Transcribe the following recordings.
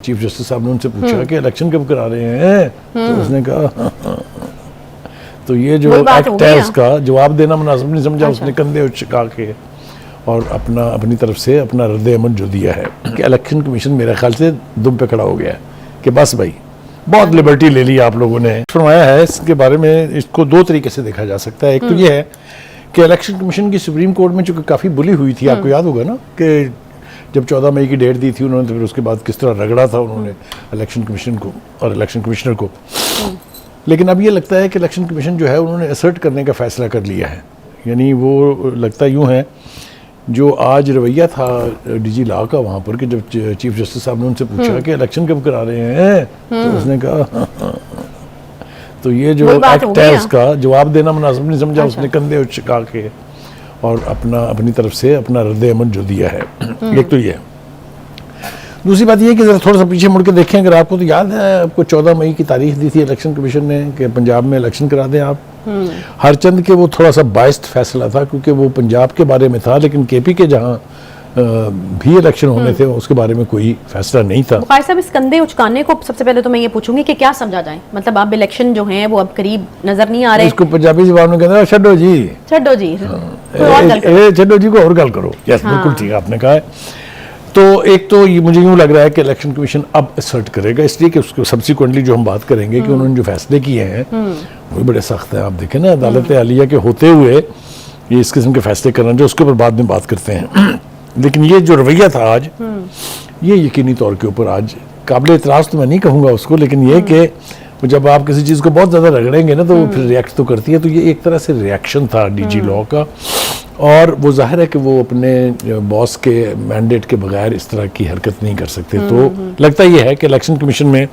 Chief justice साहब ने उनसे पूछा कि इलेक्शन कब करा रहे हैं, तो उसने कहा तो ये जो एक्ट है उसका जवाब देना मुनासिब नहीं समझा। उसने कंधे उचका के और अपनी तरफ से अपना रद्द अमल जो दिया है कि इलेक्शन कमीशन मेरे ख्याल से दुम पे खड़ा हो गया है कि बस भाई बहुत लिबर्टी ले ली आप लोगों ने। फरमाया है इसके बारे में, इसको दो तरीके से देखा जा सकता है। एक तो ये है कि इलेक्शन कमीशन की सुप्रीम कोर्ट में चूंकि काफ़ी बुली हुई थी, आपको याद होगा ना कि जब 14 मई की डेट दी थी उन्होंने, तो फिर उसके बाद किस तरह रगड़ा था उन्होंने इलेक्शन कमीशन को और इलेक्शन कमिश्नर को। लेकिन अब ये लगता है कि इलेक्शन कमीशन जो है उन्होंने असर्ट करने का फैसला कर लिया है। यानी वो लगता यूँ है जो आज रवैया था डीजी लॉ का वहाँ पर कि जब चीफ जस्टिस साहब ने उनसे पूछा कि इलेक्शन कब करा रहे हैं, तो उसने कहा तो ये जो एक्ट है उसका जवाब देना मुनासिब नहीं समझा। उसने कंधे उचका के और अपनी तरफ से अपना रद्द अमल जो दिया है। एक तो ये है। दूसरी बात ये कि जरा थोड़ा सा पीछे मुड़ के देखें, अगर आपको तो याद है, आपको 14 मई की तारीख दी थी इलेक्शन कमीशन ने कि पंजाब में इलेक्शन करा दें आप। हरचंद के वो थोड़ा सा बाइस्ड फैसला था क्योंकि वो पंजाब के बारे में था, लेकिन केपी के जहाँ भी इलेक्शन होने थे उसके बारे में कोई फैसला नहीं था। बुखारी साहब, इस कंधे उचकाने को सबसे पहले तो मैं ये पूछूंगी कि क्या समझा जाए, मतलब अब इलेक्शन जो हैं वो अब करीब नजर नहीं आ रहे। इसको पंजाबी जबान में कहते हैं छड्डो जी, छड्डो जी, छड्डो जी को और गल करो। यस, बिल्कुल ठीक आपने कहा है। तो एक तो ये मुझे यूँ लग रहा है कि इलेक्शन कमीशन अब असर्ट करेगा, इसलिए कि उसको सब्सिक्वेंटली जो हम बात करेंगे कि उन्होंने जो फैसले किए हैं वो बड़े सख्त हैं। आप देखें ना, अदालत आलिया के होते हुए ये इस किस्म के फैसले करना, जो उसके ऊपर बाद में बात करते हैं। लेकिन ये जो रवैया था आज, ये यकीनी तौर के ऊपर आज काबिल इतराज़ तो मैं नहीं कहूँगा उसको, लेकिन ये कि जब आप किसी चीज़ को बहुत ज़्यादा रगड़ेंगे ना तो वो फिर रिएक्ट तो करती है। तो ये एक तरह से रिएक्शन था डीजी लॉ का, और वो जाहिर है कि वो अपने बॉस के मैंडेट के बगैर इस तरह की हरकत नहीं कर सकते। तो लगता ये है कि इलेक्शन कमीशन में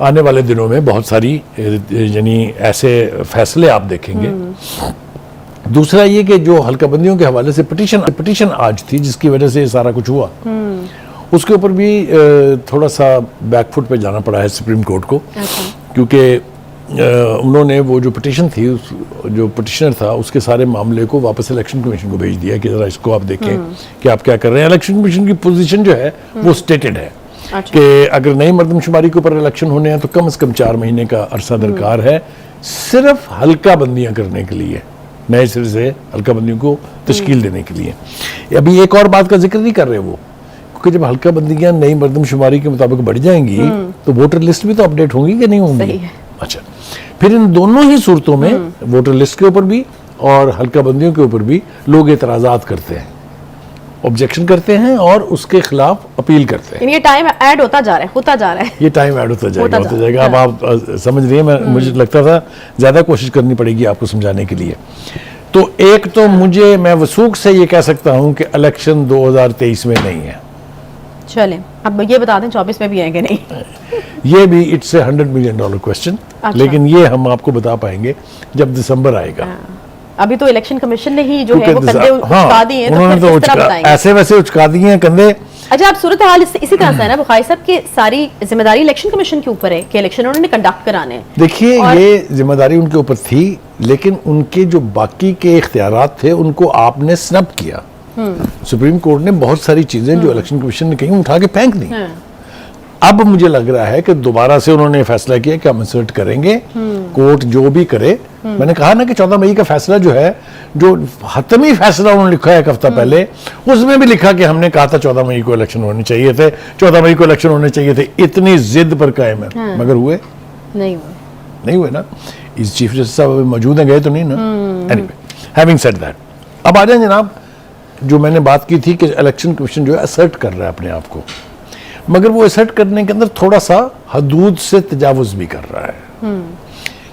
आने वाले दिनों में बहुत सारी यानी ऐसे फैसले आप देखेंगे। दूसरा ये कि जो हल्काबंदियों के हवाले से पिटीशन आज थी जिसकी वजह से ये सारा कुछ हुआ, उसके ऊपर भी थोड़ा सा बैकफुट पे जाना पड़ा है सुप्रीम कोर्ट को। क्योंकि उन्होंने वो जो पिटीशन थी, जो पिटिशनर था, उसके सारे मामले को वापस इलेक्शन कमीशन को भेज दिया कि जरा इसको आप देखें कि आप क्या कर रहे हैं। इलेक्शन कमीशन की पोजीशन जो है वो स्टेटेड है कि अगर नई मर्दमशुमारी के ऊपर इलेक्शन होने हैं तो कम से कम 4 महीने का अरसा दरकार है, सिर्फ हल्का बंदियां करने के लिए, नए सिरे से हल्का बंदियों को तश्कील देने के लिए। अभी एक और बात का जिक्र नहीं कर रहे वो, क्योंकि जब हल्का बंदियां नई मर्दमशुमारी के मुताबिक बढ़ जाएंगी तो वोटर लिस्ट भी तो अपडेट होंगी कि नहीं होंगी। अच्छा, फिर इन दोनों ही सूरतों में वोटर लिस्ट के ऊपर भी और हल्का बंदियों के ऊपर भी लोग एतराज़ात करते हैं, ऑब्जेक्शन करते हैं और उसके खिलाफ अपील करते हैं। ये टाइम ऐड होता जा रहा है, होता जा रहा है, ये टाइम ऐड होता जाएगा। अब आप समझ रही हैं, मुझे लगता था ज़्यादा कोशिश करनी पड़ेगी आपको समझाने के लिए। तो एक तो मैं वसूख से ये कह सकता हूँ कि इलेक्शन 2023 में नहीं है। चलें, अब ये बता दें 24 में भी आएंगे नहीं? ये भी इट्स $100 मिलियन क्वेश्चन। लेकिन ये हम आपको बता पाएंगे जब दिसंबर आएगा। अभी तो इलेक्शन कमीशन ने ही जो है वो कंधे उचका दिए हैं, उन्होंने तो ऐसे वैसे उचका दिए हैं कंधे। अच्छा, अब सूरत हाल इसी तरह से है ना बुखारी साहब की सारी जिम्मेदारी इलेक्शन कमीशन के ऊपर है कि इलेक्शन उन्होंने कंडक्ट कराने हैं। देखिए, ये जिम्मेदारी उनके ऊपर थी, लेकिन उनके जो बाकी के इख्तियारात थे उनको आपने स्नब किया। सुप्रीम कोर्ट ने बहुत सारी चीजें जो इलेक्शन कमीशन ने कहीं उठा के फेंक दी। अब मुझे लग रहा है कि दोबारा से उन्होंने फैसला किया कि हम इंसर्ट करेंगे, कोर्ट जो भी करे। मैंने कहा ना कि 14 मई का फैसला जो है, जो हतमी फैसला उन्होंने लिखा है एक हफ्ता पहले, उसमें भी लिखा कि हमने कहा था 14 मई को इलेक्शन होने चाहिए थे, 14 मई को इलेक्शन होने चाहिए थे। इतनी जिद पर कायम है, मगर हुए नहीं हुए ना। इस चीफ जस्टिस साहब मौजूद हैं, गए तो नहीं ना। एनीवे, हैविंग सेड दैट, अब आ जाए जनाब, जो मैंने बात की थी कि इलेक्शन कमीशन जो है असर्ट कर रहा है अपने आप को, मगर वो असर्ट करने के अंदर थोड़ा सा हदूद से तजावुज भी कर रहा है।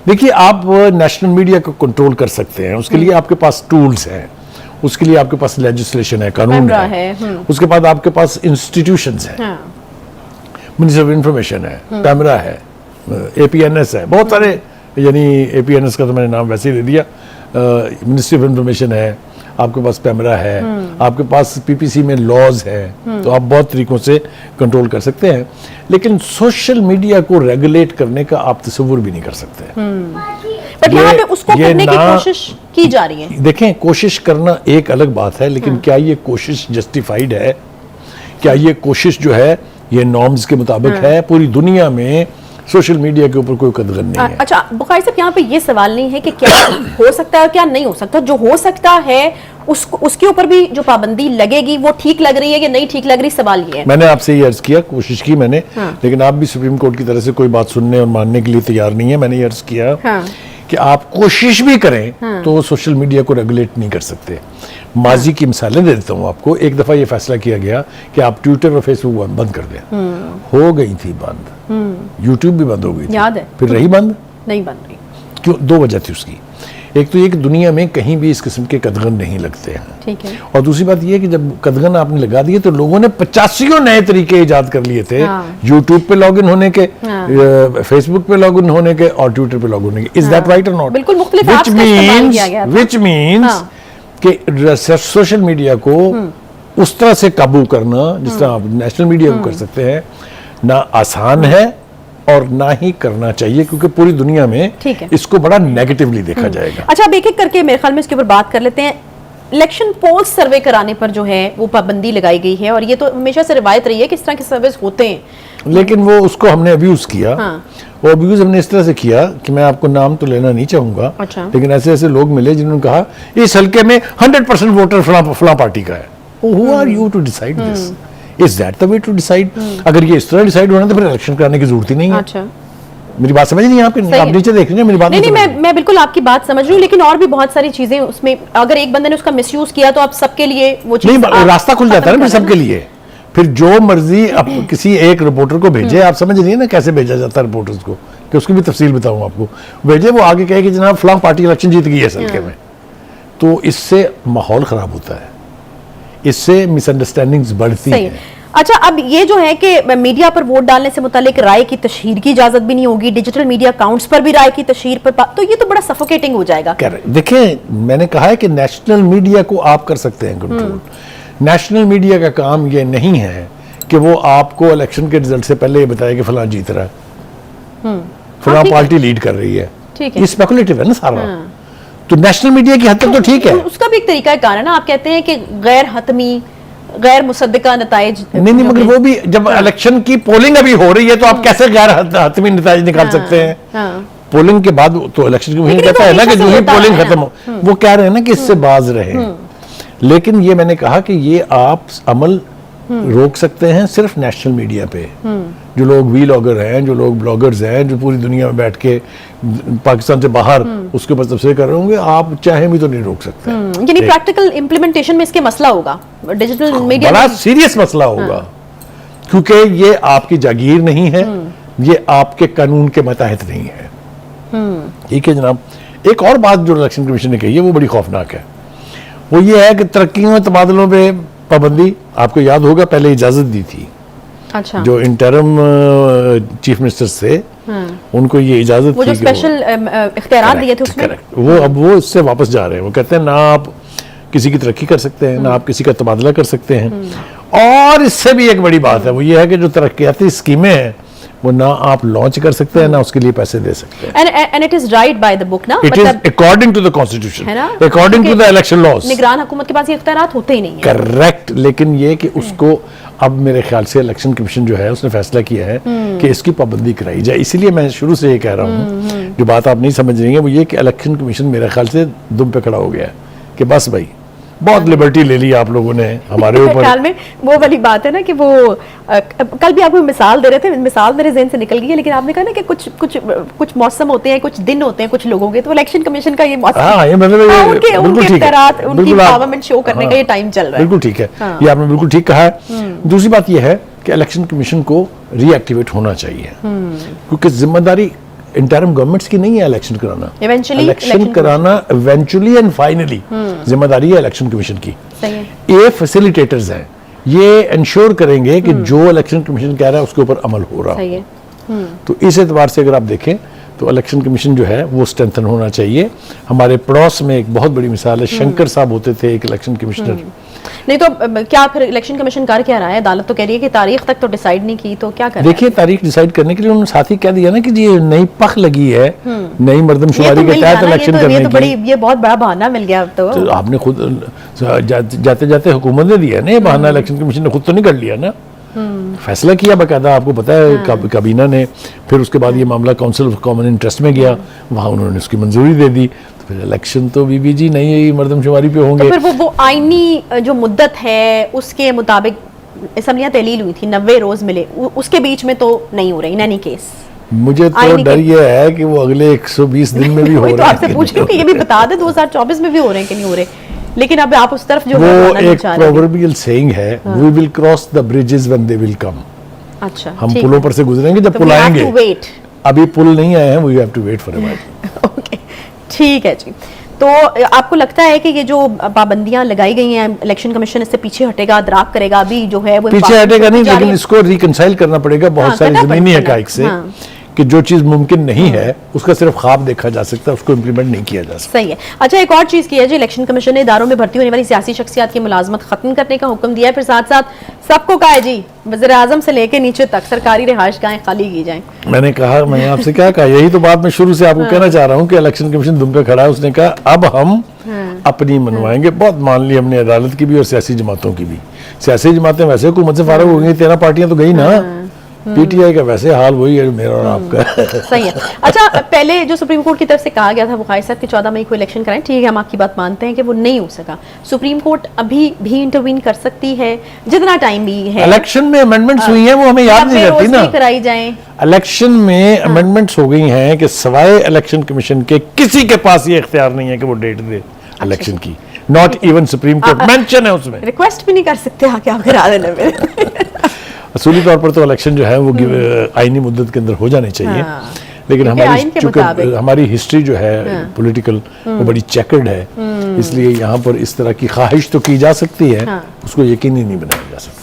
देखिए, आप नेशनल मीडिया को कंट्रोल कर सकते हैं, उसके लिए आपके पास टूल्स हैं, उसके लिए आपके पास लेजिस्लेशन है, कानून है। उसके बाद आपके पास इंस्टीट्यूशंस हैं, मिनिस्ट्री ऑफ इंफॉर्मेशन है, कैमरा है, APNS है, बहुत सारे, यानी APNS का तो मैंने नाम वैसे ही दे दिया, मिनिस्ट्री ऑफ इंफॉर्मेशन है, आपके पास कैमरा है, आपके पास PPC में लॉज है, तो आप बहुत तरीकों से कंट्रोल कर सकते हैं। लेकिन सोशल मीडिया को रेगुलेट करने का आप तस्वुर भी नहीं कर सकते। बट यहाँ पे उसको करने की कोशिश की जा रही है। देखें, कोशिश करना एक अलग बात है, लेकिन क्या ये कोशिश जस्टिफाइड है? क्या ये कोशिश जो है ये नॉर्म्स के मुताबिक है। पूरी दुनिया में सोशल मीडिया के ऊपर कोई कदगन नहीं है। अच्छा बुखारी साहब, यहाँ पे ये सवाल नहीं है कि क्या हो सकता है और क्या नहीं हो सकता, जो हो सकता है उसके ऊपर भी जो पाबंदी लगेगी वो ठीक लग रही है कि नहीं ठीक लग रही, सवाल ये है। मैंने आपसे ये अर्ज किया, कोशिश की मैंने, लेकिन आप भी सुप्रीम कोर्ट की तरफ से कोई बात सुनने और मानने के लिए तैयार नहीं है। मैंने ये अर्ज किया कि आप कोशिश भी करें तो सोशल मीडिया को रेगुलेट नहीं कर सकते। माजी की मिसालें दे देता हूँ आपको। एक दफा ये फैसला किया गया कि आप ट्विटर और फेसबुक बंद कर दें, हो गई थी बंद। यूट्यूब भी बंद हो गई थी, याद है, फिर रही बंद, नहीं बंद रही। क्यों? दो वजह थी उसकी। एक तो ये कि दुनिया में कहीं भी इस किस्म के कदगन नहीं लगते हैं, ठीक है। और दूसरी बात ये है कि जब कदगन आपने लगा दिए तो लोगों ने 85 नए तरीके इजाद कर लिए थे, यूट्यूब पे लॉगिन होने के, फेसबुक पे लॉगिन होने के और ट्विटर पे लॉगिन होने के। इज दैट राइट और नॉट? बिल्कुल मुख्तलिफ ऐप्स का इस्तेमाल किया गया था। विच मीन्स कि सोशल मीडिया को उस तरह से काबू करना जिस तरह आप नेशनल मीडिया को कर सकते हैं, ना आसान है और ना ही करना चाहिए, क्योंकि पूरी दुनिया में इसको बड़ा नेगेटिवली देखा जाएगा। अच्छा, अब एक एक करके मेरे ख्याल में इसके ऊपर बात कर लेते हैं। इलेक्शन पोल्स सर्वे कराने पर जो है वो पाबंदी लगाई गई है, और ये तो हमेशा से रिवायत रही है कि इस तरह के सर्वेस होते हैं, लेकिन वो उसको हमने अब्यूज किया। वो अब्यूज हमने इस तरह से किया कि मैं आपको नाम तो लेना नहीं चाहूंगा, लेकिन ऐसे ऐसे लोग मिले जिन्होंने कहा इस हल्के में 100% वोटर फला पार्टी का है। Who are you to decide this? Is that the way to decide? अगर ये इस तरह डिसाइड होना तो फिर इलेक्शन कराने की जरूरत ही नहीं है। अच्छा, मेरी बात समझ नहीं है आपकी? आप नीचे देख रहे हैं मेरी बात? नहीं, मैं बिल्कुल आपकी बात समझ रही हूँ, लेकिन और भी बहुत सारी चीजें उसमें, अगर एक बंदे ने उसका मिसयूज किया तो आप सबके लिए वो चीज नहीं, रास्ता खुल जाता है ना सबके लिए। फिर जो मर्जी अब किसी एक रिपोर्टर को भेजे, आप समझ रही है ना कैसे भेजा जाता है रिपोर्टर्स को, कि उसकी भी तफसील बताऊं आपको। भेजे, वो आगे कहे कि जनाब फलां पार्टी इलेक्शन जीत गई है हल्के में, तो इससे माहौल खराब होता है, इससे मिसअंडरस्टैंडिंग्स बढ़ती हैं। अच्छा, अब ये जो है कि मीडिया पर वोट डालने से मुतालिक राय की तशहीर की इजाजत भी नहीं होगी, डिजिटल मीडिया अकाउंट्स पर भी राय की तशहीर पर, तो ये तो बड़ा सफोकेटिंग हो जाएगा। देखिए, मैंने कहा है कि नेशनल मीडिया को आप कर सकते हैं कंट्रोल। नेशनल मीडिया का काम ये नहीं है कि वो आपको इलेक्शन के रिजल्ट से पहले ये बताए कि फलां जीत रहा है, फलां पार्टी लीड कर रही है। ये स्पेकुलेटिव है ना सारा। तो नेशनल मीडिया की हद तक तो ठीक है, उसका भी एक तरीका कार है ना। आप कहते हैं कि गैर हतमी, गैर मुसद्दिका नताइज नहीं, मगर वो भी जब इलेक्शन की पोलिंग अभी हो रही है तो आप कैसे गैर हतमी नताइज निकाल सकते हैं? पोलिंग के बाद तो इलेक्शन कमीशन कहता है ना कि जो ही पोलिंग खत्म हो, वो कह रहे हैं ना कि इससे बाज रहे। लेकिन ये मैंने कहा कि ये आप अमल रोक सकते हैं सिर्फ नेशनल मीडिया पे। जो लोग वीलॉगर हैं, जो लोग ब्लॉगर्स हैं, जो पूरी दुनिया में बैठ के पाकिस्तान से बाहर उसके ऊपर तबसरे कर रहे होंगे, आप चाहे भी तो नहीं रोक सकते। यानी प्रैक्टिकल इंप्लीमेंटेशन में इसके मसला होगा, डिजिटल मीडिया बड़ा सीरियस मसला होगा। क्योंकि ये आपकी जागीर नहीं है, ये आपके कानून के मतहत नहीं है। ठीक है जनाब। एक और बात जो इलेक्शन कमीशन ने कही है वो बड़ी खौफनाक है। वो ये है कि तरक्कियों और तबादलों पे पाबंदी, आपको याद होगा पहले इजाजत दी थी। अच्छा। जो इंटरम चीफ मिनिस्टर थे, उनको ये इजाजत वो जो स्पेशल इख्तियार दिए थे उसमें, वो अब वो इससे वापस जा रहे हैं। वो कहते हैं ना आप किसी की तरक्की कर सकते हैं, ना आप किसी का तबादला कर सकते हैं। और इससे भी एक बड़ी बात है, वो ये है कि जो तरक्याती स्कीमें हैं वो ना आप लॉन्च कर सकते हैं, ना उसके लिए पैसे दे सकते हैं। And it is right by the book ना, it is according to the constitution, according to the election laws. निगरान हुकूमत के पास ये इख्तियारात होते ही नहीं है। करेक्ट। लेकिन ये कि उसको अब मेरे ख्याल से इलेक्शन कमीशन जो है उसने फैसला किया है कि इसकी पाबंदी कराई जाए। इसीलिए मैं शुरू से ये कह रहा हूँ, जो बात आप नहीं समझ रही है वो ये कि इलेक्शन कमीशन मेरे ख्याल से दुम पे खड़ा हो गया है कि बस भाई बहुत लिबर्टी ले ली आप लोगों ने हमारे ऊपर। ख्याल में वो वाली बात है ना कि वो कल भी आपको मिसाल दे रहे थे, मिसाल मेरे ज़हन से निकल गई है, लेकिन आपने कहा ना कि कुछ मौसम होते हैं, कुछ दिन होते हैं कुछ लोगों के, तो इलेक्शन कमीशन का ये मौसम, ये मतलब उनके इख्तियारात, उनकी पावरमेंट शो करने का ये टाइम चल रहा है। बिल्कुल ठीक है, ये आपने बिल्कुल ठीक कहा है। दूसरी बात ये है कि इलेक्शन कमीशन को रीएक्टिवेट होना चाहिए, क्योंकि जिम्मेदारी इंटरिम गवर्नमेंट्स की नहीं है इलेक्शन कराना। इलेक्शन कराना इवेंचुअली एंड फाइनली जिम्मेदारी है इलेक्शन कमीशन की। ये फैसिलिटेटर्स हैं, ये इंश्योर करेंगे कि जो इलेक्शन कमीशन कह रहा है उसके ऊपर अमल हो रहा है। तो इस एतबार से अगर आप देखें तो इलेक्शन कमीशन जो है वो स्ट्रेंथन होना चाहिए। हमारे पड़ोस में एक बहुत बड़ी मिसाल है, शंकर साहब होते थे एक इलेक्शन कमिश्नर। नहीं तो क्या फिर इलेक्शन कमीशन कर क्या रहा है? अदालत तो कह रही है कि तारीख तक तो डिसाइड नहीं की, तो क्या कर? देखिए, तारीख डिसाइड करने के लिए उन्होंने साथ ही कह दिया ना कि जी नई पख लगी है, नई मर्दमशुमारी के तहत इलेक्शन करने की। ये बहुत बड़ा बहाना मिल गया। तो आपने खुद जाते जाते हुकूमत ने दिया ना ये बहाना, इलेक्शन कमीशन ने खुद तो नहीं कर लिया ना। फैसला किया बाकायदा, आपको पता है काबीना ने, फिर उसके बाद ये मामला काउंसिल ऑफ कॉमन इंटरेस्ट में गया, वहाँ उन्होंने उसकी मंजूरी दे दी, तो फिर इलेक्शन तो बीबी जी नहीं मर्दमशुमारी पे होंगे। तो फिर वो आईनी जो मुद्दत है उसके मुताबिक असम्बलियां तहलील हुई थी, 90 रोज मिले, उसके बीच में तो नहीं हो रही इन एनी केस। मुझे तो डर ये है कि वो अगले 120 दिन में भी हो रहे हैं। तो आपसे पूछ रही हूँ कि ये भी बता दे 2024 में भी हो रहे हैं कि नहीं हो रहे, लेकिन अब आप उस तरफ जो वो है एक प्रोवर्बियल सेइंग है, we will cross the bridges when they will come. अच्छा, हम पुलों पर से गुजरेंगे जब पुल आएंगे, अभी पुल नहीं आए हैं, we have to wait for a while. Okay, ठीक है जी। तो आपको लगता है कि ये जो पाबंदियां लगाई गई हैं, इलेक्शन कमीशन इससे पीछे हटेगा, दराक करेगा, अभी जो है वो पीछे हटेगा नहीं, लेकिन इसको रिकंसाइल करना पड़ेगा बहुत सारी ज़मीनी हकाइक से, कि जो चीज मुमकिन नहीं है उसका सिर्फ ख्वाब देखा जा सकता है, उसको इम्प्लीमेंट नहीं किया जा सकता। सही है। अच्छा, एक और चीज की है जी, इलेक्शन कमीशन ने इदारों में भर्ती होने वाली सियासी शख्सियात की मुलाजमत खत्म करने का हुक्म दिया है, फिर साथ साथ सबको कहा है जी वज़ीर आज़म से लेके नीचे तक सरकारी रिहाइशगाहें खाली की जाएं। मैंने आपसे क्या कहा, यही तो बात मैं शुरू से आपको कहना चाह रहा हूँ कि इलेक्शन कमीशन दुम पे खड़ा है, उसने कहा अब हम अपनी मनवाएंगे। बहुत मान ली हमने अदालत की भी और सियासी जमातों की भी। सियासी जमातें वैसे हुकूमत से फारग हो गई, 13 पार्टियां तो गई ना, पीटीआई का वैसे हाल वही है मेरा और आपका। सही है। अच्छा, पहले जो सुप्रीम कोर्ट की तरफ से कहा गया था बुखारी साहब कि 14 मई को इलेक्शन कराएं, ठीक है, हम आपकी बात मानते हैं कि वो नहीं हो सका। सुप्रीम कोर्ट अभी भी इंटरवीन कर सकती है, जितना टाइम भी है। इलेक्शन में अमेंडमेंट्स हुई हैं, वो हमें याद नहीं रहती ना, कराई जाए। इलेक्शन में अमेंडमेंट्स हो गई हैं कि सवाए इलेक्शन कमीशन के किसी के पास ये इख्तियार नहीं है कि वो डेट दे इलेक्शन की, not even supreme court mention है उसमें। रिक्वेस्ट भी नहीं कर सकते आके आप करा देना मेरे। असूली तौर पर तो इलेक्शन जो है वो आईनी मुद्दत के अंदर हो जाने चाहिए, लेकिन हमारी हिस्ट्री जो है पॉलिटिकल वो बड़ी चेकर्ड है, इसलिए यहाँ पर इस तरह की ख्वाहिश तो की जा सकती है, उसको यकीनी नहीं बनाया जा सकता।